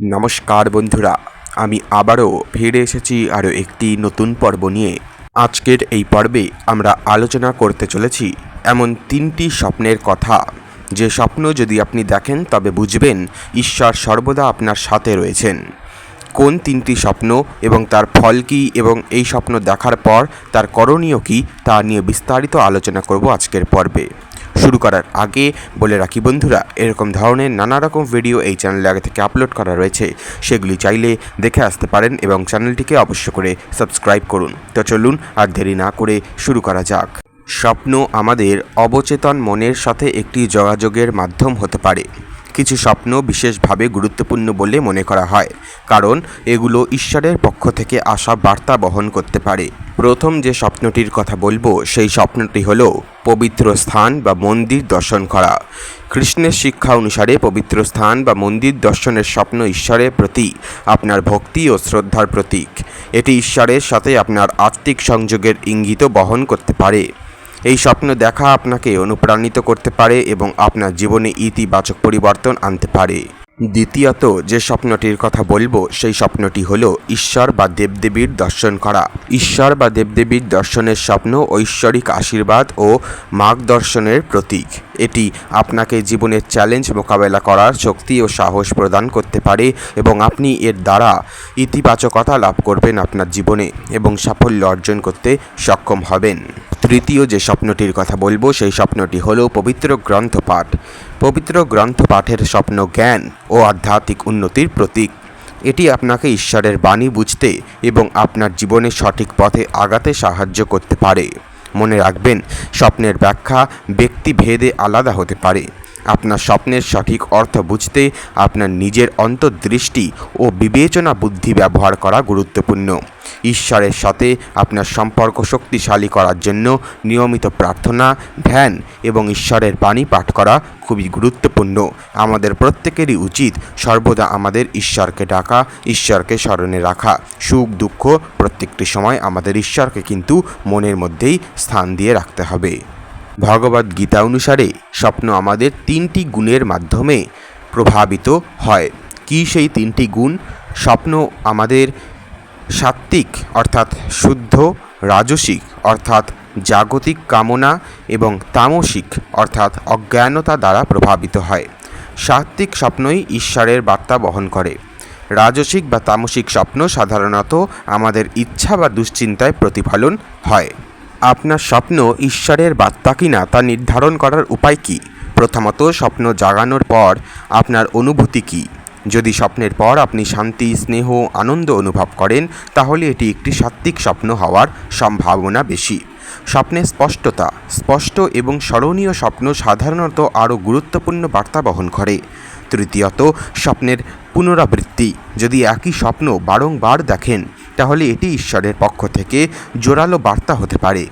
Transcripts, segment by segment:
নমস্কার বন্ধুরা, আমি আবারও ফিরে এসেছি আরও একটি নতুন পর্ব নিয়ে। আজকের এই পর্বে আমরা আলোচনা করতে চলেছি এমন তিনটি স্বপ্নের কথা, যে স্বপ্ন যদি আপনি দেখেন তবে বুঝবেন ঈশ্বর সর্বদা আপনার সাথে রয়েছেন। কোন তিনটি স্বপ্ন এবং তার ফল কী এবং এই স্বপ্ন দেখার পর তার করণীয় কী তা নিয়ে বিস্তারিত আলোচনা করব আজকের পর্বে। শুরু করার আগে বলে রাখি বন্ধুরা, এরকম ধরনের নানা রকম ভিডিও এই চ্যানেলে আগে থেকে আপলোড করা রয়েছে, সেগুলি চাইলে দেখে আসতে পারেন এবং চ্যানেলটিকে অবশ্য করে সাবস্ক্রাইব করুন। তো চলুন আর দেরি না করে শুরু করা যাক। স্বপ্ন আমাদের অবচেতন মনের সাথে একটি যোগাযোগের মাধ্যম হতে পারে। কিছু স্বপ্ন বিশেষভাবে গুরুত্বপূর্ণ বলে মনে করা হয়, কারণ এগুলো ঈশ্বরের পক্ষ থেকে আসা বার্তা বহন করতে পারে। প্রথম যে স্বপ্নটির কথা বলবো সেই স্বপ্নটি হলো পবিত্র স্থান বা মন্দির দর্শন করা। কৃষ্ণের শিক্ষা অনুসারে পবিত্র স্থান বা মন্দির দর্শনের স্বপ্ন ঈশ্বরের প্রতি আপনার ভক্তি ও শ্রদ্ধার প্রতীক। এটি ঈশ্বরের সাথে আপনার আত্মিক সংযোগের ইঙ্গিত বহন করতে পারে। এই স্বপ্ন দেখা আপনাকে অনুপ্রাণিত করতে পারে এবং আপনার জীবনে ইতিবাচক পরিবর্তন আনতে পারে। দ্বিতীয়ত যে স্বপ্নটির কথা বলবো সেই স্বপ্নটি হলো ঈশ্বর বা দেবদেবীর দর্শন করা। ঈশ্বর বা দেবদেবীর দর্শনের স্বপ্ন ঐশ্বরিক আশীর্বাদ ও মার্গদর্শনের প্রতীক। এটি আপনাকে জীবনের চ্যালেঞ্জ মোকাবেলা করার শক্তি ও সাহস প্রদান করতে পারে এবং আপনি এর দ্বারা ইতিবাচকতা লাভ করবেন আপনার জীবনে এবং সাফল্য অর্জন করতে সক্ষম হবেন। তৃতীয় যে স্বপ্নটির কথা বলবো সেই স্বপ্নটি হলো পবিত্র গ্রন্থ পাঠ। পবিত্র গ্রন্থ পাঠের স্বপ্ন জ্ঞান ও আধ্যাত্মিক উন্নতির প্রতীক। এটি আপনাকে ঈশ্বরের বাণী বুঝতে এবং আপনার জীবনে সঠিক পথে আগাতে সাহায্য করতে পারে। মনে রাখবেন, স্বপ্নের ব্যাখ্যা ব্যক্তিভেদে আলাদা হতে পারে। আপনার স্বপ্নের সঠিক অর্থ বুঝতে আপনার নিজের অন্তর্দৃষ্টি ও বিবেচনা বুদ্ধি ব্যবহার করা গুরুত্বপূর্ণ। ঈশ্বরের সাথে আপনার সম্পর্ক শক্তিশালী করার জন্য নিয়মিত প্রার্থনা, ধ্যান এবং ঈশ্বরের বাণী পাঠ করা খুবই গুরুত্বপূর্ণ। আমাদের প্রত্যেকেরই উচিত সর্বদা আমাদের ঈশ্বরকে ডাকা, ঈশ্বরকে স্মরণে রাখা। সুখ দুঃখ প্রত্যেকটি সময় আমাদের ঈশ্বরকে কিন্তু মনের মধ্যেই স্থান দিয়ে রাখতে হবে। ভগবদ্ গীতা অনুসারে স্বপ্ন আমাদের তিনটি গুণের মাধ্যমে প্রভাবিত হয়। কী সেই তিনটি গুণ? স্বপ্ন আমাদের সাত্ত্বিক অর্থাৎ শুদ্ধ, রাজসিক অর্থাৎ জাগতিক কামনা এবং তামসিক অর্থাৎ অজ্ঞানতা দ্বারা প্রভাবিত হয়। সাত্ত্বিক স্বপ্নই ঈশ্বরের বার্তা বহন করে। রাজসিক বা তামসিক স্বপ্ন সাধারণত আমাদের ইচ্ছা বা দুশ্চিন্তায় প্রতিফলন হয়। আপনার স্বপ্ন ঈশ্বরের বার্তা কিনা তা নির্ধারণ করার উপায় কী? প্রথমত, স্বপ্ন জাগানোর পর আপনার অনুভূতি কী? যদি স্বপ্নের পর আপনি শান্তি, স্নেহ, আনন্দ অনুভব করেন, তাহলে এটি একটি সাত্ত্বিক স্বপ্ন হওয়ার সম্ভাবনা বেশি। স্বপ্নের স্পষ্টতা। স্পষ্ট এবং স্মরণীয় স্বপ্ন সাধারণত আরও গুরুত্বপূর্ণ বার্তা বহন করে। তৃতীয়ত, স্বপ্নের পুনরাবৃত্তি। যদি একই স্বপ্ন বারংবার দেখেন, তাহলে এটি ঈশ্বরের পক্ষ থেকে জোরালো বার্তা হতে পারে।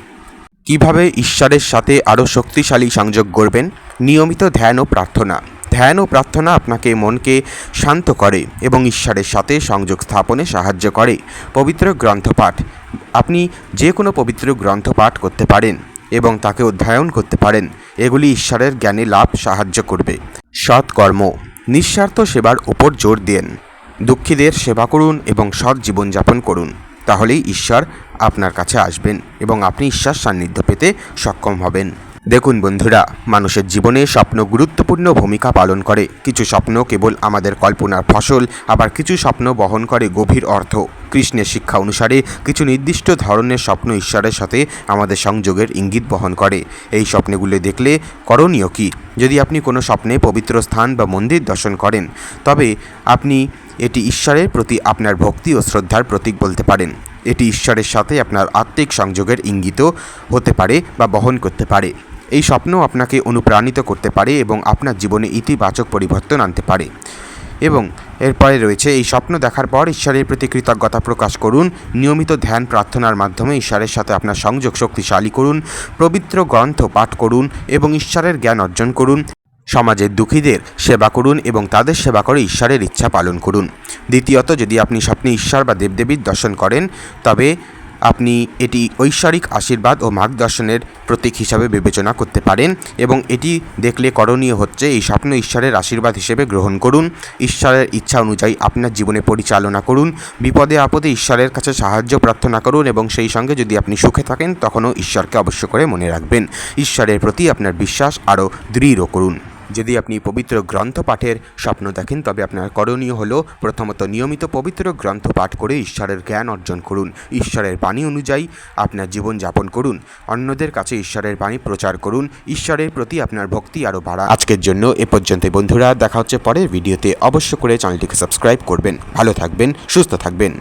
কিভাবে ঈশ্বরের সাথে আরও শক্তিশালী সংযোগ গড়বেন? নিয়মিত ধ্যান ও প্রার্থনা। ধ্যান ও প্রার্থনা আপনাকে মনকে শান্ত করে এবং ঈশ্বরের সাথে সংযোগ স্থাপনে সাহায্য করে। পবিত্র গ্রন্থপাঠ। আপনি যে কোনো পবিত্র গ্রন্থ পাঠ করতে পারেন এবং তাকে অধ্যয়ন করতে পারেন। এগুলি ঈশ্বরের জ্ঞানে লাভ সাহায্য করবে। সৎকর্ম। নিঃস্বার্থ সেবার উপর জোর দেন। দুঃখীদের সেবা করুন এবং সৎ জীবনযাপন করুন। তাহলেই ঈশ্বর আপনার কাছে আসবেন এবং আপনি ঈশ্বর সান্নিধ্য পেতে সক্ষম হবেন। দেখুন বন্ধুরা, মানুষের জীবনে স্বপ্ন গুরুত্বপূর্ণ ভূমিকা পালন করে। কিছু স্বপ্ন কেবল আমাদের কল্পনার ফসল, আবার কিছু স্বপ্ন বহন করে গভীর অর্থ। কৃষ্ণের শিক্ষা অনুসারে কিছু নির্দিষ্ট ধরনের স্বপ্ন ঈশ্বরের সাথে আমাদের সংযোগের ইঙ্গিত বহন করে। এই স্বপ্নগুলো দেখলে করণীয় কী? যদি আপনি কোনো স্বপ্নে পবিত্র স্থান বা মন্দির দর্শন করেন, তবে আপনি এটি ঈশ্বরের প্রতি আপনার ভক্তি ও শ্রদ্ধার প্রতীক বলতে পারেন। এটি ঈশ্বরের সাথে আপনার আত্মিক সংযোগের ইঙ্গিত হতে পারে বা বহন করতে পারে। এই স্বপ্ন আপনাকে অনুপ্রাণিত করতে পারে এবং আপনার জীবনে ইতিবাচক পরিবর্তন আনতে পারে। এবং এরপরে রয়েছে, এই স্বপ্ন দেখার পর ঈশ্বরের প্রতি কৃতজ্ঞতা প্রকাশ করুন। নিয়মিত ধ্যান প্রার্থনার মাধ্যমে ঈশ্বরের সাথে আপনার সংযোগ শক্তিশালী করুন। পবিত্র গ্রন্থ পাঠ করুন এবং ঈশ্বরের জ্ঞান অর্জন করুন। সমাজের দুঃখীদের সেবা করুন এবং তাদের সেবা করে ঈশ্বরের ইচ্ছা পালন করুন। দ্বিতীয়ত, যদি আপনি স্বপ্নে ঈশ্বর বা দেবদেবীর দর্শন করেন, তবে আপনি এটি ঐশ্বরিক আশীর্বাদ ও মার্গদর্শনের প্রতীক হিসাবে বিবেচনা করতে পারেন এবং এটি দেখলে করণীয় হচ্ছে এই স্বপ্ন ঈশ্বরের আশীর্বাদ হিসেবে গ্রহণ করুন। ঈশ্বরের ইচ্ছা অনুযায়ী আপনার জীবনে পরিচালনা করুন। বিপদে আপদে ঈশ্বরের কাছে সাহায্য প্রার্থনা করুন এবং সেই সঙ্গে যদি আপনি সুখে থাকেন তখনও ঈশ্বরকে অবশ্য করে মনে রাখবেন। ঈশ্বরের প্রতি আপনার বিশ্বাস আরও দৃঢ় করুন। যদি আপনি পবিত্র গ্রন্থ পাঠের স্বপ্ন দেখেন তবে আপনার করণীয় হলো প্রথমত নিয়মিত পবিত্র গ্রন্থ পাঠ করে ঈশ্বরের জ্ঞান অর্জন করুন। ঈশ্বরের বাণী অনুযায়ী আপনার জীবন যাপন করুন। অন্যদের কাছে ঈশ্বরের বাণী প্রচার করুন। ঈশ্বরের প্রতি আপনার ভক্তি আরও বাড়ান। আজকের জন্য এ পর্যন্তই বন্ধুরা, দেখা হচ্ছে পরের ভিডিওতে। অবশ্য করে চ্যানেলটিকে সাবস্ক্রাইব করবেন। ভালো থাকবেন, সুস্থ থাকবেন।